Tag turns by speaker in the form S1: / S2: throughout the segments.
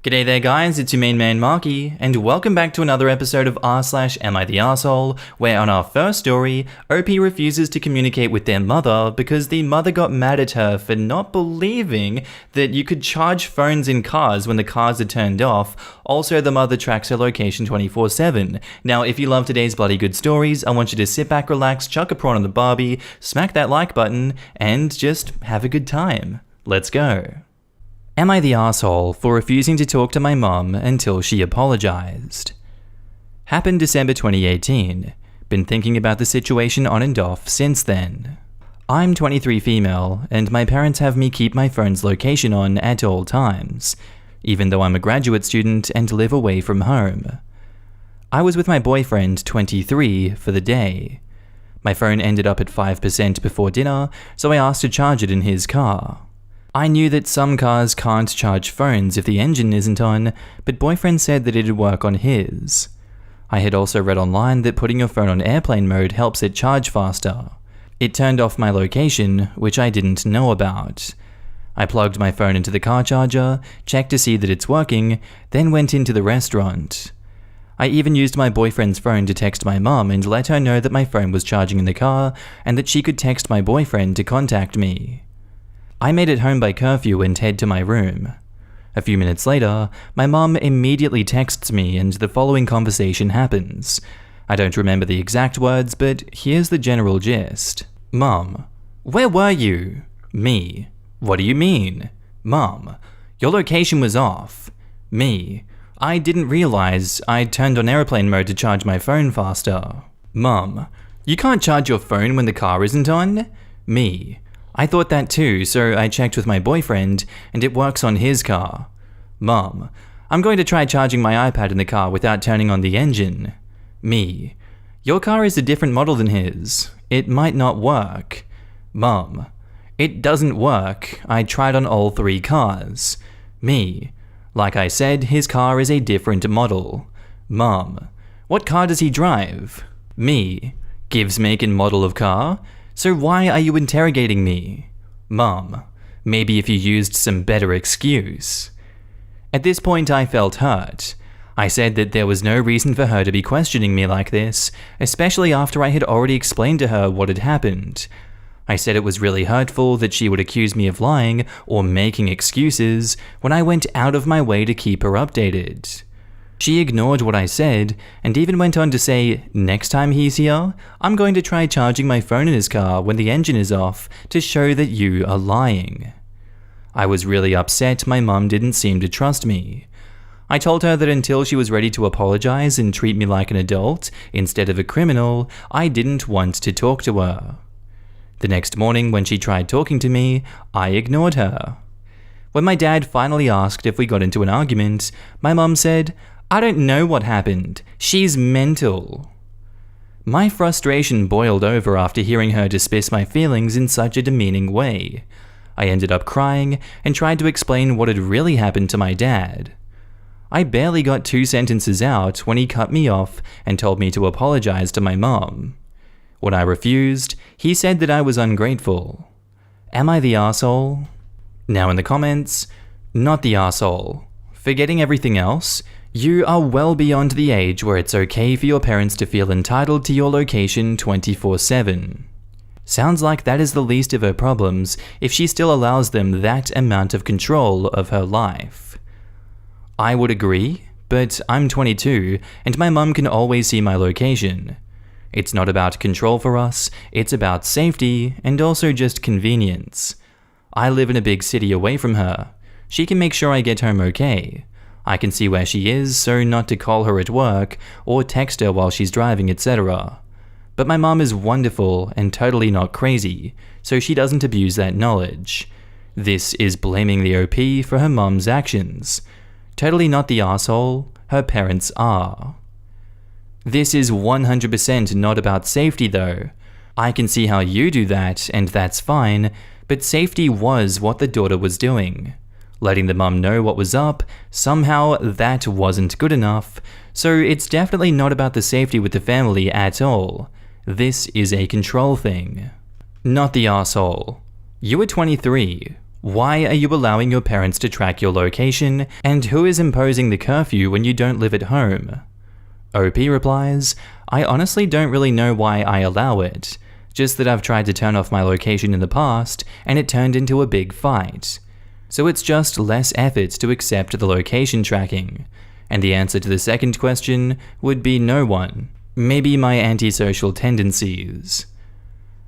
S1: G'day there guys, it's your main man Markee, and welcome back to another episode of r/Am I the Arsehole, where on our first story, OP refuses to communicate with their mother because the mother got mad at her for not believing that you could charge phones in cars when the cars are turned off. Also, the mother tracks her location 24/7. Now, if you love today's bloody good stories, I want you to sit back, relax, chuck a prawn on the barbie, smack that like button, and just have a good time. Let's go. Am I the arsehole for refusing to talk to my mum until she apologized? Happened December 2018. Been thinking about the situation on and off since then. I'm 23 female, and my parents have me keep my phone's location on at all times, even though I'm a graduate student and live away from home. I was with my boyfriend, 23, for the day. My phone ended up at 5% before dinner, so I asked to charge it in his car. I knew that some cars can't charge phones if the engine isn't on, but boyfriend said that it'd work on his. I had also read online that putting your phone on airplane mode helps it charge faster. It turned off my location, which I didn't know about. I plugged my phone into the car charger, checked to see that it's working, then went into the restaurant. I even used my boyfriend's phone to text my mum and let her know that my phone was charging in the car and that she could text my boyfriend to contact me. I made it home by curfew and head to my room. A few minutes later, my mum immediately texts me and the following conversation happens. I don't remember the exact words, but here's the general gist. Mum: where were you? Me: what do you mean? Mum: your location was off. Me: I didn't realize I'd turned on airplane mode to charge my phone faster. Mum: you can't charge your phone when the car isn't on? Me: I thought that too, so I checked with my boyfriend, and it works on his car. Mum: I'm going to try charging my iPad in the car without turning on the engine. Me: your car is a different model than his. It might not work. Mum: it doesn't work. I tried on all three cars. Me: like I said, his car is a different model. Mum: what car does he drive? Me: gives make and model of car? So why are you interrogating me? Mum: maybe if you used some better excuse. At this point I felt hurt. I said that there was no reason for her to be questioning me like this, especially after I had already explained to her what had happened. I said it was really hurtful that she would accuse me of lying or making excuses when I went out of my way to keep her updated. She ignored what I said, and even went on to say, next time he's here, I'm going to try charging my phone in his car when the engine is off to show that you are lying. I was really upset my mum didn't seem to trust me. I told her that until she was ready to apologize and treat me like an adult instead of a criminal, I didn't want to talk to her. The next morning when she tried talking to me, I ignored her. When my dad finally asked if we got into an argument, my mum said, I don't know what happened. She's mental. My frustration boiled over after hearing her dismiss my feelings in such a demeaning way. I ended up crying and tried to explain what had really happened to my dad. I barely got 2 sentences out when he cut me off and told me to apologize to my mom. When I refused, he said that I was ungrateful. Am I the arsehole? Now in the comments, not the arsehole. Forgetting everything else, you are well beyond the age where it's okay for your parents to feel entitled to your location 24/7. Sounds like that is the least of her problems if she still allows them that amount of control of her life. I would agree, but I'm 22 and my mum can always see my location. It's not about control for us, it's about safety and also just convenience. I live in a big city away from her. She can make sure I get home okay. I can see where she is, so not to call her at work or text her while she's driving, etc. But my mum is wonderful and totally not crazy, so she doesn't abuse that knowledge. This is blaming the OP for her mum's actions. Totally not the arsehole, her parents are. This is 100% not about safety though. I can see how you do that, and that's fine, but safety was what the daughter was doing. Letting the mum know what was up, somehow that wasn't good enough, so it's definitely not about the safety with the family at all. This is a control thing. Not the arsehole. You were 23. Why are you allowing your parents to track your location, and who is imposing the curfew when you don't live at home? OP replies, I honestly don't really know why I allow it, just that I've tried to turn off my location in the past and it turned into a big fight. So it's just less effort to accept the location tracking. And the answer to the second question would be no one. Maybe my antisocial tendencies.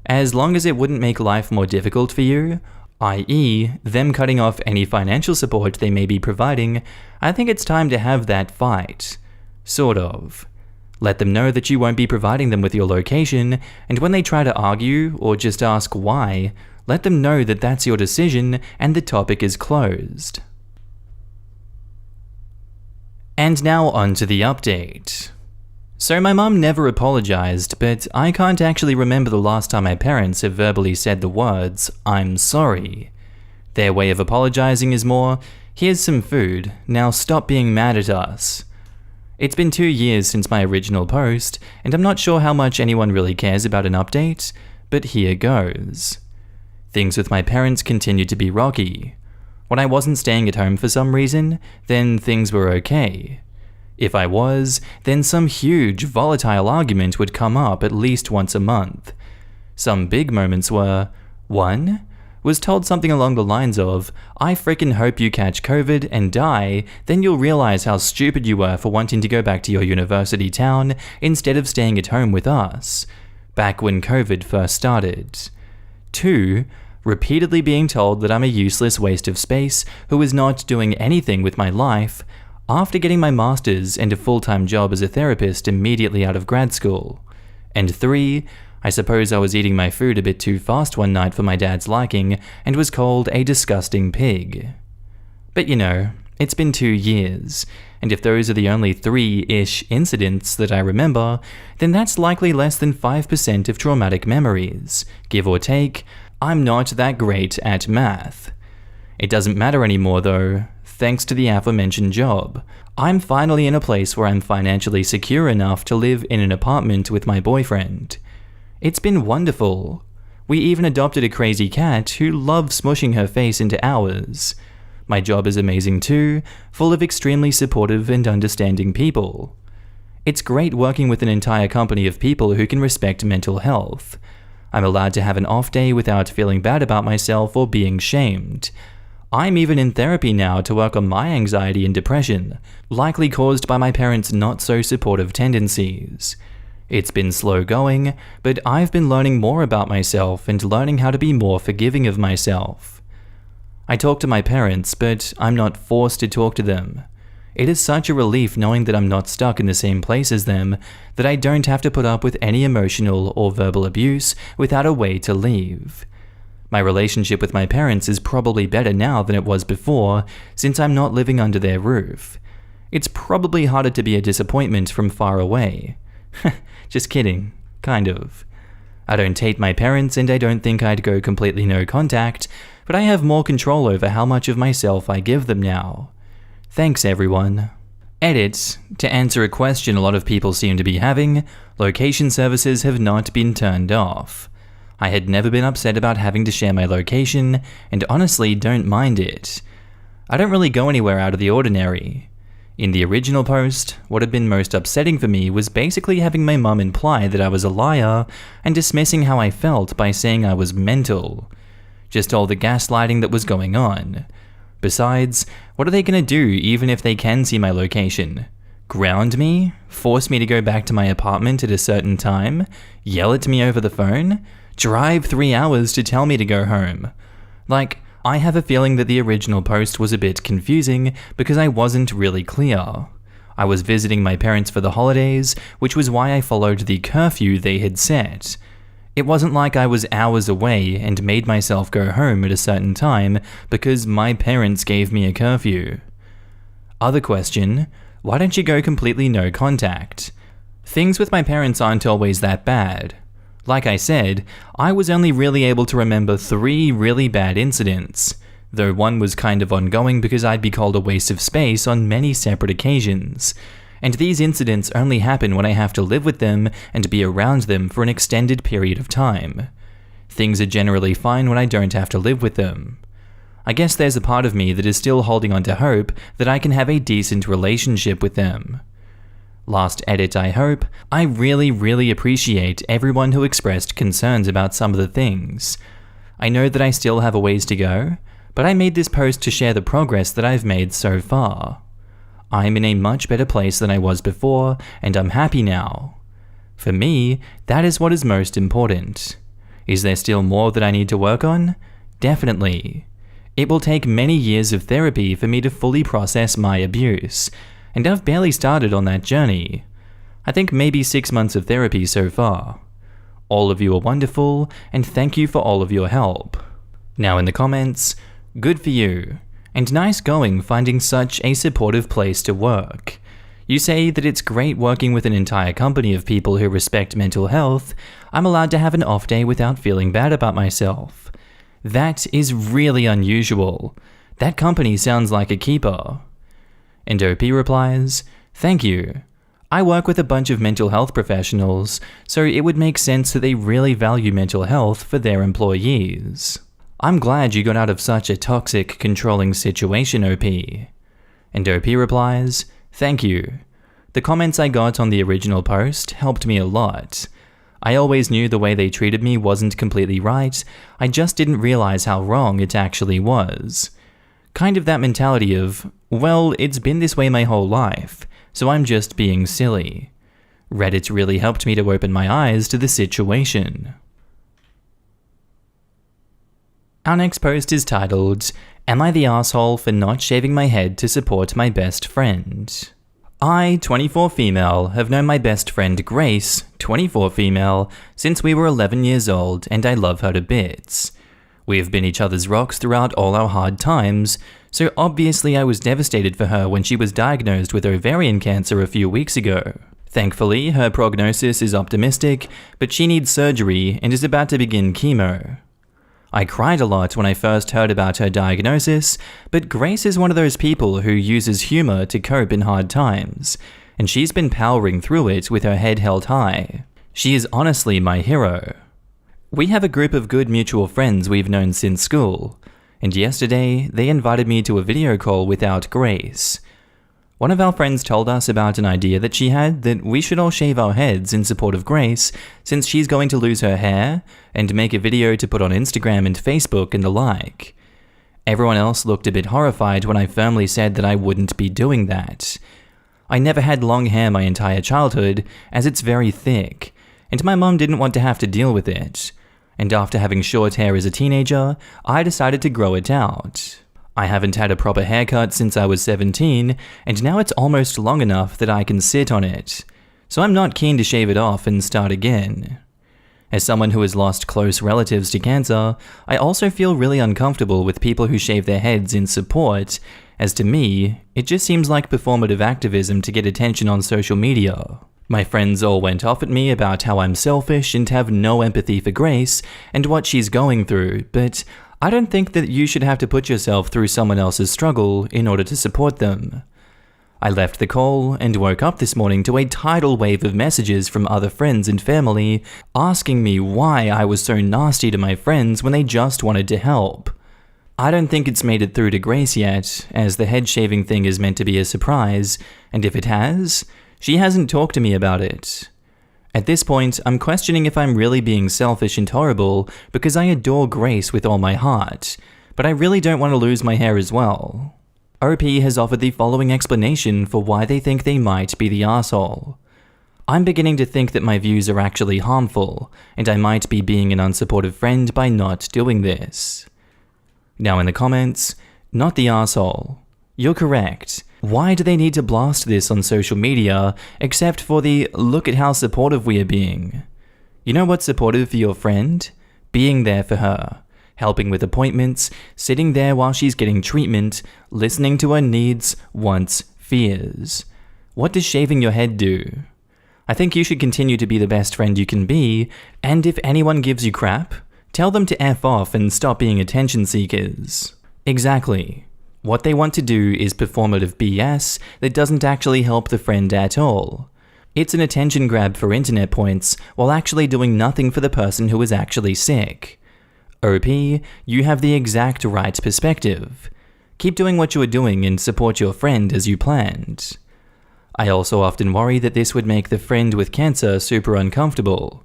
S1: As long as it wouldn't make life more difficult for you, i.e., them cutting off any financial support they may be providing, I think it's time to have that fight. Sort of. Let them know that you won't be providing them with your location, and when they try to argue or just ask why, let them know that that's your decision and the topic is closed. And now on to the update. So my mum never apologized, but I can't actually remember the last time my parents have verbally said the words, I'm sorry. Their way of apologizing is more, here's some food, now stop being mad at us. It's been 2 years since my original post, and I'm not sure how much anyone really cares about an update, but here goes. Things with my parents continued to be rocky. When I wasn't staying at home for some reason, then things were okay. If I was, then some huge, volatile argument would come up at least once a month. Some big moments were, 1. Was told something along the lines of, I frickin' hope you catch COVID and die, then you'll realize how stupid you were for wanting to go back to your university town instead of staying at home with us, back when COVID first started. 2. Repeatedly being told that I'm a useless waste of space who is not doing anything with my life, after getting my master's and a full-time job as a therapist immediately out of grad school. And 3, I suppose I was eating my food a bit too fast one night for my dad's liking and was called a disgusting pig. But you know, it's been 2 years, and if those are the only 3-ish incidents that I remember, then that's likely less than 5% of traumatic memories. Give or take, I'm not that great at math. It doesn't matter anymore though. Thanks to the aforementioned job, I'm finally in a place where I'm financially secure enough to live in an apartment with my boyfriend. It's been wonderful. We even adopted a crazy cat who loves smushing her face into ours. My job is amazing too, full of extremely supportive and understanding people. It's great working with an entire company of people who can respect mental health. I'm allowed to have an off day without feeling bad about myself or being shamed. I'm even in therapy now to work on my anxiety and depression, likely caused by my parents' not-so-supportive tendencies. It's been slow going, but I've been learning more about myself and learning how to be more forgiving of myself. I talk to my parents, but I'm not forced to talk to them. It is such a relief knowing that I'm not stuck in the same place as them, that I don't have to put up with any emotional or verbal abuse without a way to leave. My relationship with my parents is probably better now than it was before, since I'm not living under their roof. It's probably harder to be a disappointment from far away. Just kidding, kind of. I don't hate my parents and I don't think I'd go completely no contact, but I have more control over how much of myself I give them now. Thanks everyone. Edit, to answer a question a lot of people seem to be having, location services have not been turned off. I had never been upset about having to share my location, and honestly don't mind it. I don't really go anywhere out of the ordinary. In the original post, what had been most upsetting for me was basically having my mum imply that I was a liar and dismissing how I felt by saying I was mental. Just all the gaslighting that was going on. Besides, what are they gonna do even if they can see my location? Ground me? Force me to go back to my apartment at a certain time? Yell at me over the phone? Drive 3 hours to tell me to go home? Like, I have a feeling that the original post was a bit confusing because I wasn't really clear. I was visiting my parents for the holidays, which was why I followed the curfew they had set. It wasn't like I was hours away and made myself go home at a certain time because my parents gave me a curfew. Other question, why don't you go completely no contact? Things with my parents aren't always that bad. Like I said, I was only really able to remember 3 really bad incidents, though one was kind of ongoing because I'd be called a waste of space on many separate occasions, and these incidents only happen when I have to live with them and be around them for an extended period of time. Things are generally fine when I don't have to live with them. I guess there's a part of me that is still holding on to hope that I can have a decent relationship with them. Last edit, I hope. I really appreciate everyone who expressed concerns about some of the things. I know that I still have a ways to go, but I made this post to share the progress that I've made so far. I'm in a much better place than I was before, and I'm happy now. For me, that is what is most important. Is there still more that I need to work on? Definitely. It will take many years of therapy for me to fully process my abuse, and I've barely started on that journey. I think maybe 6 months of therapy so far. All of you are wonderful, and thank you for all of your help. Now in the comments, good for you, and nice going finding such a supportive place to work. You say that it's great working with an entire company of people who respect mental health. I'm allowed to have an off day without feeling bad about myself. That is really unusual. That company sounds like a keeper. And OP replies, thank you. I work with a bunch of mental health professionals, so it would make sense that they really value mental health for their employees. I'm glad you got out of such a toxic, controlling situation, OP. And OP replies, thank you. The comments I got on the original post helped me a lot. I always knew the way they treated me wasn't completely right, I just didn't realize how wrong it actually was. Kind of that mentality of, well, it's been this way my whole life, so I'm just being silly. Reddit really helped me to open my eyes to the situation. Our next post is titled, Am I the asshole for not shaving my head to support my best friend? I, 24 female, have known my best friend Grace, 24 female, since we were 11 years old, and I love her to bits. We have been each other's rocks throughout all our hard times, so obviously I was devastated for her when she was diagnosed with ovarian cancer a few weeks ago. Thankfully, her prognosis is optimistic, but she needs surgery and is about to begin chemo. I cried a lot when I first heard about her diagnosis, but Grace is one of those people who uses humor to cope in hard times, and she's been powering through it with her head held high. She is honestly my hero. We have a group of good mutual friends we've known since school, and yesterday they invited me to a video call without Grace. One of our friends told us about an idea that she had that we should all shave our heads in support of Grace since she's going to lose her hair and make a video to put on Instagram and Facebook and the like. Everyone else looked a bit horrified when I firmly said that I wouldn't be doing that. I never had long hair my entire childhood as it's very thick, and my mum didn't want to have to deal with it. And after having short hair as a teenager, I decided to grow it out. I haven't had a proper haircut since I was 17, and now it's almost long enough that I can sit on it. So I'm not keen to shave it off and start again. As someone who has lost close relatives to cancer, I also feel really uncomfortable with people who shave their heads in support, as to me, it just seems like performative activism to get attention on social media. My friends all went off at me about how I'm selfish and have no empathy for Grace and what she's going through, but I don't think that you should have to put yourself through someone else's struggle in order to support them. I left the call and woke up this morning to a tidal wave of messages from other friends and family asking me why I was so nasty to my friends when they just wanted to help. I don't think it's made it through to Grace yet, as the head shaving thing is meant to be a surprise, and if it has, she hasn't talked to me about it. At this point, I'm questioning if I'm really being selfish and horrible because I adore Grace with all my heart, but I really don't want to lose my hair as well. OP has offered the following explanation for why they think they might be the arsehole. I'm beginning to think that my views are actually harmful, and I might be being an unsupportive friend by not doing this. Now in the comments, not the arsehole. You're correct. Why do they need to blast this on social media, except for the look at how supportive we are being? You know what's supportive for your friend? Being there for her, helping with appointments, sitting there while she's getting treatment, listening to her needs, wants, fears. What does shaving your head do? I think you should continue to be the best friend you can be, and if anyone gives you crap, tell them to F off and stop being attention seekers. Exactly. What they want to do is performative BS that doesn't actually help the friend at all. It's an attention grab for internet points while actually doing nothing for the person who is actually sick. OP, you have the exact right perspective. Keep doing what you are doing and support your friend as you planned. I also often worry that this would make the friend with cancer super uncomfortable.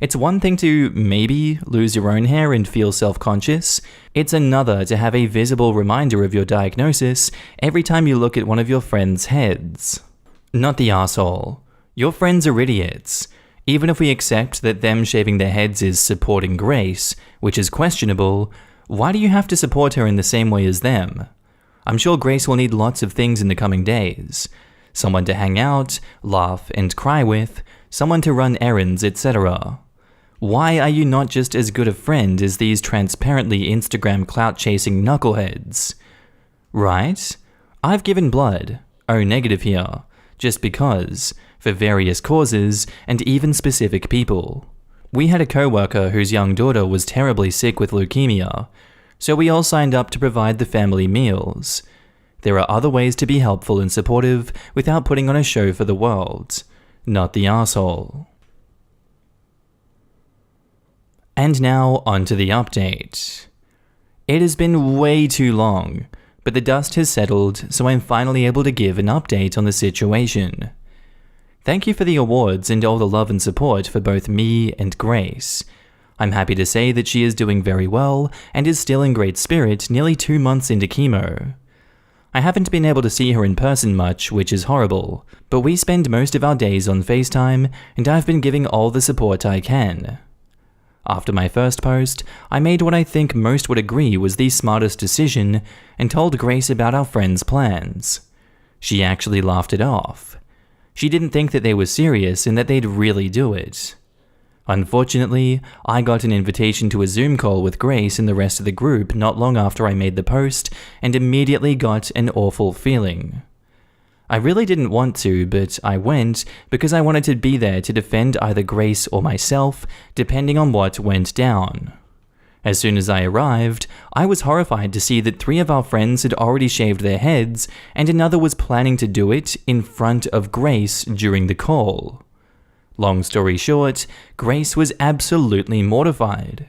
S1: It's one thing to maybe lose your own hair and feel self-conscious. It's another to have a visible reminder of your diagnosis every time you look at one of your friends' heads. Not the asshole. Your friends are idiots. Even if we accept that them shaving their heads is supporting Grace, which is questionable, why do you have to support her in the same way as them? I'm sure Grace will need lots of things in the coming days. Someone to hang out, laugh, and cry with, someone to run errands, etc. Why are you not just as good a friend as these transparently Instagram clout-chasing knuckleheads? Right? I've given blood, O negative here, just because, for various causes and even specific people. We had a co-worker whose young daughter was terribly sick with leukemia, so we all signed up to provide the family meals. There are other ways to be helpful and supportive without putting on a show for the world. Not the asshole. And now onto the update. It has been way too long, but the dust has settled, so I'm finally able to give an update on the situation. Thank you for the awards and all the love and support for both me and Grace. I'm happy to say that she is doing very well and is still in great spirit nearly 2 months into chemo. I haven't been able to see her in person much, which is horrible, but we spend most of our days on FaceTime, and I've been giving all the support I can. After my first post, I made what I think most would agree was the smartest decision and told Grace about our friend's plans. She actually laughed it off. She didn't think that they were serious and that they'd really do it. Unfortunately, I got an invitation to a Zoom call with Grace and the rest of the group not long after I made the post and immediately got an awful feeling. I really didn't want to, but I went because I wanted to be there to defend either Grace or myself, depending on what went down. As soon as I arrived, I was horrified to see that 3 of our friends had already shaved their heads and another was planning to do it in front of Grace during the call. Long story short, Grace was absolutely mortified.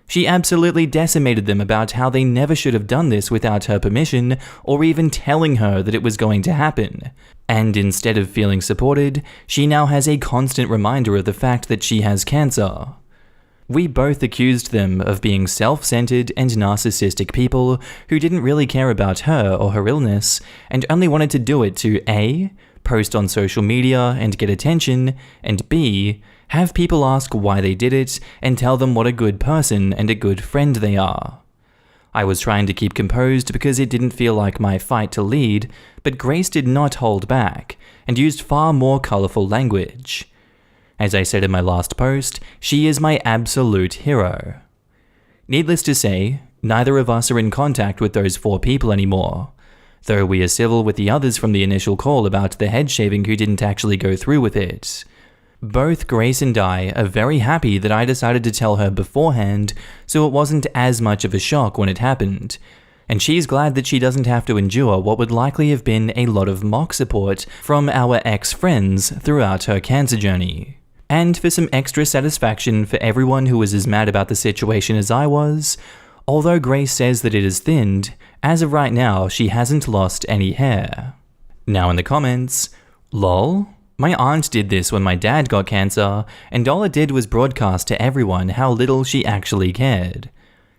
S1: She absolutely decimated them about how they never should have done this without her permission or even telling her that it was going to happen. And instead of feeling supported, she now has a constant reminder of the fact that she has cancer. We both accused them of being self-centered and narcissistic people who didn't really care about her or her illness and only wanted to do it to A, post on social media and get attention, and B, have people ask why they did it and tell them what a good person and a good friend they are. I was trying to keep composed because it didn't feel like my fight to lead, but Grace did not hold back and used far more colorful language. As I said in my last post, she is my absolute hero. Needless to say, neither of us are in contact with those 4 people anymore, though we are civil with the others from the initial call about the head shaving who didn't actually go through with it. Both Grace and I are very happy that I decided to tell her beforehand so it wasn't as much of a shock when it happened, and she's glad that she doesn't have to endure what would likely have been a lot of mock support from our ex-friends throughout her cancer journey. And for some extra satisfaction for everyone who was as mad about the situation as I was, although Grace says that it is thinned, as of right now she hasn't lost any hair. Now in the comments, lol, my aunt did this when my dad got cancer, and all it did was broadcast to everyone how little she actually cared.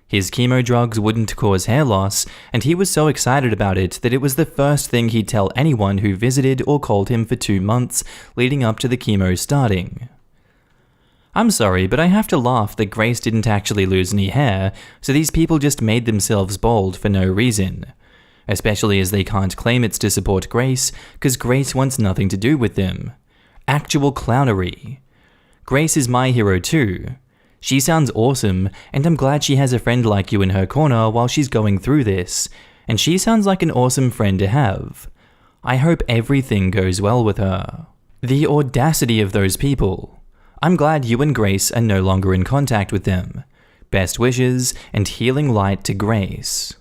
S1: His chemo drugs wouldn't cause hair loss, and he was so excited about it that it was the first thing he'd tell anyone who visited or called him for 2 months leading up to the chemo starting. I'm sorry, but I have to laugh that Grace didn't actually lose any hair, so these people just made themselves bald for no reason. Especially as they can't claim it's to support Grace, because Grace wants nothing to do with them. Actual clownery. Grace is my hero too. She sounds awesome, and I'm glad she has a friend like you in her corner while she's going through this, and she sounds like an awesome friend to have. I hope everything goes well with her. The audacity of those people. I'm glad you and Grace are no longer in contact with them. Best wishes and healing light to Grace.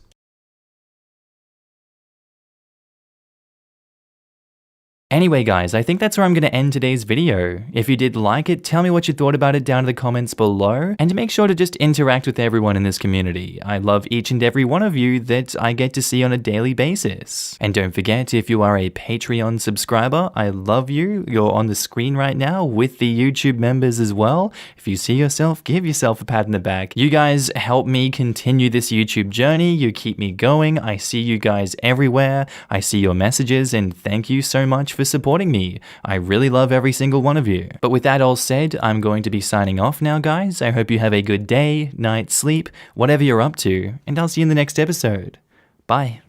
S1: Anyway guys, I think that's where I'm going to end today's video. If you did like it, tell me what you thought about it down in the comments below, and make sure to just interact with everyone in this community. I love each and every one of you that I get to see on a daily basis. And don't forget, if you are a Patreon subscriber, I love you. You're on the screen right now with the YouTube members as well. If you see yourself, give yourself a pat in the back. You guys help me continue this YouTube journey. You keep me going. I see you guys everywhere. I see your messages, and thank you so much for supporting me. I really love every single one of you. But with that all said, I'm going to be signing off now, guys. I hope you have a good day, night, sleep, whatever you're up to, and I'll see you in the next episode. Bye.